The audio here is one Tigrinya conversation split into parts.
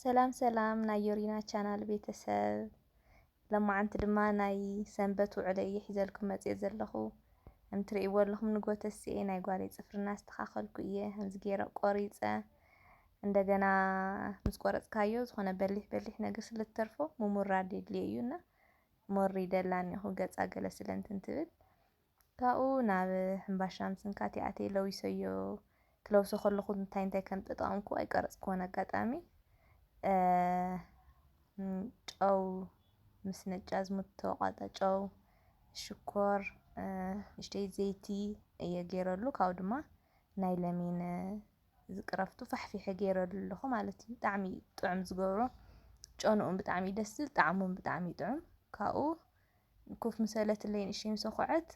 ሰላም ሰላም ናይ ዮሪና ቻናል ቤተሰብ ለማዓንቲ ድማ ናይ ሰንበት ውዕለ ሒዘልኩም መጽእ ዘለኹ እንትርእይዎ ኣለኹም ንጎተስኤ ናይ ጓሌ ጽፍርና አስተኻኸልኩ እየ ህምዝ ገይረ ቆሪጸ እንደገና ምስ ቆረጽካዮ ዝኾነ በሊሕ በሊሕ ነገር ስለተርፎ ምሙራድ የድልዮ እዩና ሞሪ ደላኒኹ ገጻ ገለ ስለንት እንትብል ካብኡ ናብ ሕምባሻ ምስንካት ኣተይ ለዊሰዮ ክለውሶ ከለኹ እንታይ ከም ተጠቀምኩ ኣይቀረጽኩን አጋጣሚ ጨው ምስ ነጭ አዝሙድ ተወቃጠ ጨው ሽኮር ንእሽተይ ዘይቲ እየ ገይረሉ ካብኡ ድማ ናይ ለሚን ዝቅረፍቱ ፋሕፊሕ ገይረሉ ኣለኹ ማለት እዩ ብጣዕሚ ጥዑም ዝገብሮ ጨኑኡን ብጣዕሚ ደስ ዝብል ጣዕሙን ብጣዕሚ ጥዑም ካብኡ ኮፍ መሰለትለይ ንእሽተይ ምስ ኾዐት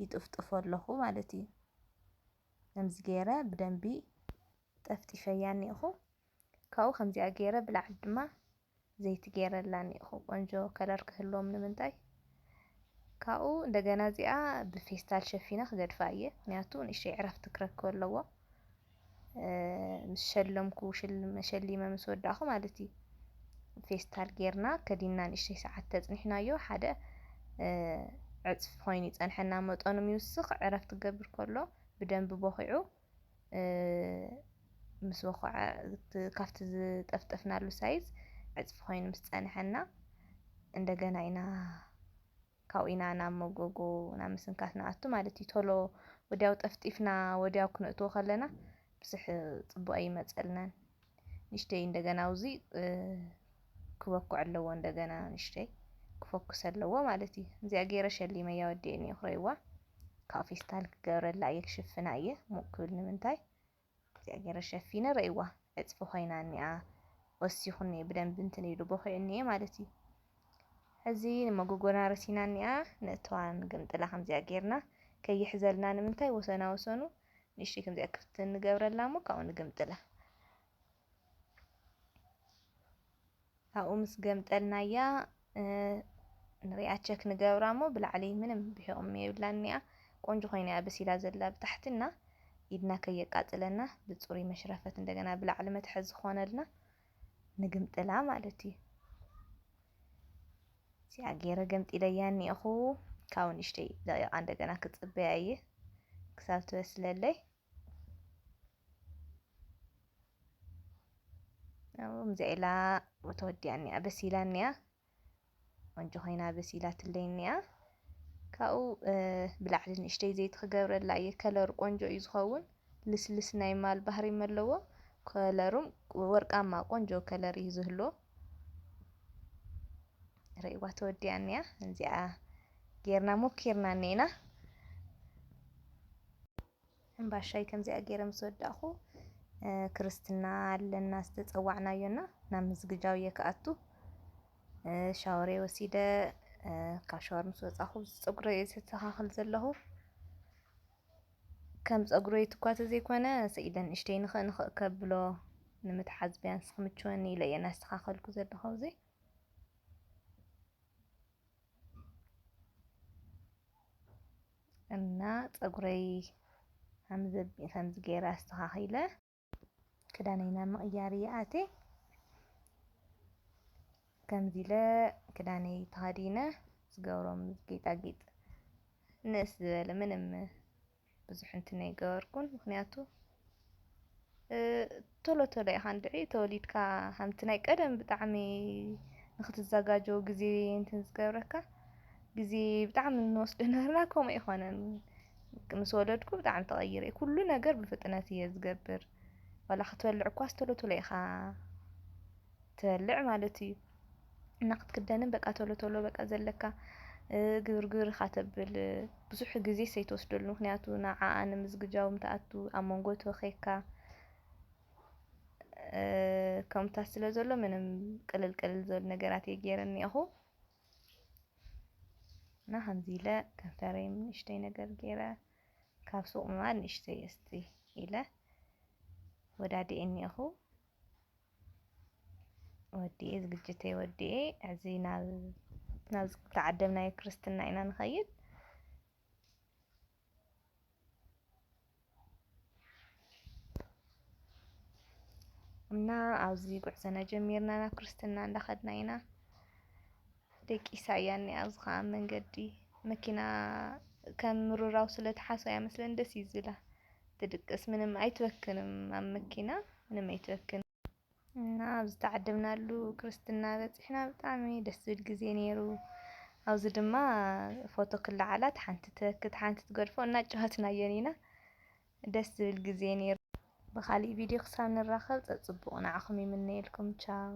ይጥፍጥፎ ኣለኹ ማለት እዩ ከምዚ ገይረ ብደንቢ ጠፍጢፈያ እኒአኹ ካብኡ ከምዚኣ ገይረ ብላዕሊ ድማ ዘይቲ ገይረላ እኒአኹ ቆንጆ ከለር ክህልዎም ንምንታይ ካብኡ እንደገና እዚኣ ብፌስታል ሸፊነ ክገድፋ እየ ምክንያቱ ንእሽተይ ዕረፍቲ ክረክብ ኣለዎ ምስ ሸለምኩ ሸሊመ ምስ ወዳእኹ ማለት እዩ ፌስታል ጌርና ከዲና ንእሽተይ ሰዓት ተጽኒሕናዮ ሓደ ዕጽፍ ኮይኑ ይጸንሐና መጠኑ ይውስኽ ዕረፍቲ ክገብር ከሎ ብደንቢ በኺዑ ምስ በኸዐ ካፍቲ ዝጠፍጠፍናሉ ሳይዝ ዕጽፊ ኮይኑ ምስ ጸንሐና እንደገና ኢና ካብኡ ኢና ናብ መጎጎ ናብ ምስንካት ንኣቱ ማለት እዩ ቶሎ ወዲያው ጠፍጢፍና ወዲያው ክነእትዎ ከለና ብዙሕ ጽቡቕ ኣይመጸልናን ንእሽተይ እንደገና ውዚ ክበኩዕ ኣለዎ እንደገና ንእሽተይ ክፎኩስ ኣለዎ ማለት እዩ እዚኣ ገይረ ሸሊመያ ወዲየ እኒአ ክረይዋ ካብ ፌስታል ክገብረላ እየ ክሽፍና እየ ሙቕ ክብል ንምንታይ እዚኣ ገይረ ሸፊነ ረእይዋ ዕጽፊ ኮይና እኒኣ ወሲኹ እኒአ ብደንቢ እንትን ኢሉ በኺዑ እኒአ ማለት እዩ ሕዚ ንመጎጎና ረሲና እኒኣ ነእትዋ ንግምጥላ ከምዚኣ ጌርና ከይሕዘልና ንምንታይ ወሰና ወሰኑ ንእሽተይ ከምዚኣ ክፍቲ ንገብረላ እሞ ካብኡ ንግምጥላ ካብኡ ምስ ገምጠልናያ ንሪኣ ቸክ ንገብራ እሞ ብላዕሊ ምንም ብሕቕሚ የብላ እኒኣ ቆንጆ ኮይና እያ በሲላ ዘላ ብታሕትና ኢድና ከየቃጽለና ብጽሩይ መሽረፈት እንደገና ብላዕሊ መትሐዚ ዝኾነልና ንግምጥላ ማለት እዩ እዚኣ ገይረ ገምጢለያ እኒአኹ ካብኡ ንእሽተይ ደቂቓ እንደገና ክጽበያ እየ ክሳብ ትበስለለይ ከምዚኣ ኢላ ተወዲኣ እኒኣ በሲላ እኒኣ ቆንጆ ኮይና በሲላትለይ እኒኣ ካብኡ ብላዕሊ ንእሽተይ ዘይቲ ክገብረላ እየ ከለሩ ቆንጆ እዩ ዝኸውን ልስልስ ናይ ማል ባህሪ ኣለዎ ከለሩም ወርቃማ ቆንጆ ከለር እዩ ዝህልዎ ረእይዋ ተወዲኣ እኒኣ እዚኣ ጌርና ሞኪርና እኒአና ሕምባሻይ ከምዚኣ ገይረ ምስ ወዳእኹ ክርስትና ኣለና ዝተጸዋዕናዮና ናብ ምዝግጃው እየ ክኣቱ ሻወረይ ወሲደ ካብ ሻወር ምስ ወጻኹ ፀጉረይ እየ ዘስተኻኽል ዘለኹ ከም ፀጉረይ ትኳ ተዘይኮነ ሰኢደ ንእሽተይ ንኽእ ከብሎ ንምትሓዝ ቢያንስ ክምችወኒ ኢለ እየ እናስተኻኸልኩ ዘለኹ ኣብዚ እና ፀጉረይ ከምዚ ገይረ ኣስተኻኺለ ክዳነይ ናብ ምቕያር እየ ኣትየ ከምዚ ኢለ ክዳነይ ተኸዲነ ዝገብሮም ጌጣጌጥ ንእስ ዝበለ ምንም ብዙሕ እንትን ኣይገበርኩን ምክንያቱ ቶሎ ቶሎ ኢኻ እንድዒ ተወሊድካ ከምቲ ናይ ቀደም ብጣዕሚ ንኽትዘጋጀው ግዜ እንትን ዝገብረካ ግዜ ብጣዕሚ እንወስዶ ነበርና ከምኡ ኣይኮነን ምስ ወለድኩ ብጣዕሚ ተቐይረ እየ ኩሉ ነገር ብፍጥነት እየ ዝገብር ዋላ ክትበልዕ እኳስ ቶሎ ቶሎ ኢኻ ትበልዕ ማለት እዩ እና ክትክደንን በቃ ቶሎ ቶሎ በቃ ዘለካ ግብርግር ኢኻ ተብል ብዙሕ ግዜ ሰይትወስደሉ ምክንያቱ ንዓዓ ንምዝግጃው ምትኣቱ ኣብ መንጎ ተወኺካ ከምኡታት ስለ ዘሎ ምንም ቅልል ቅልል ዝበሉ ነገራት እየ ገይረ እኒአኹ እና ከምዚ ኢለ ከንፈረይ ንእሽተይ ነገር ገይረ ካብ ሱቕ ምባል ንእሽተይ እስቲ ኢለ ወዳዲአ እኒአኹ ወዲኤ ዝግጅተይ ወዲኤ ሕዚ ናብ ዝተዓደምናዮ ክርስትና ኢና ንኸይድ እና ኣብዚ ጉዕዘና ጀሚርና ናብ ክርስትና እንዳኸድና ኢና ደቂሳ እያ እኒኣ። ኣብዚ ከዓ መንገዲ መኪና ከም ምሩራው ስለተሓሰያ መስለን ደስ እዩ ዝብላ ትድቅስ ምንም ኣይትበክንም ኣብ መኪና ምንም ኣይትበክን እና ኣብዚ ተዓደምናሉ ክርስትና በፂሕና ብጣዕሚ ደስ ዝብል ግዜ ነይሩ። ኣብዚ ድማ ፎቶ ክለዓላት ሓንቲ ትበክት ሓንቲ ትገድፎ እናጨወትናየን ኢና ደስ ዝብል ግዜ ነይሩ። ብኻሊእ ቪድዮ ክሳብ ንራኸብ ፀፅቡቕ ንዓኹም ይምነየልኩም ቻው።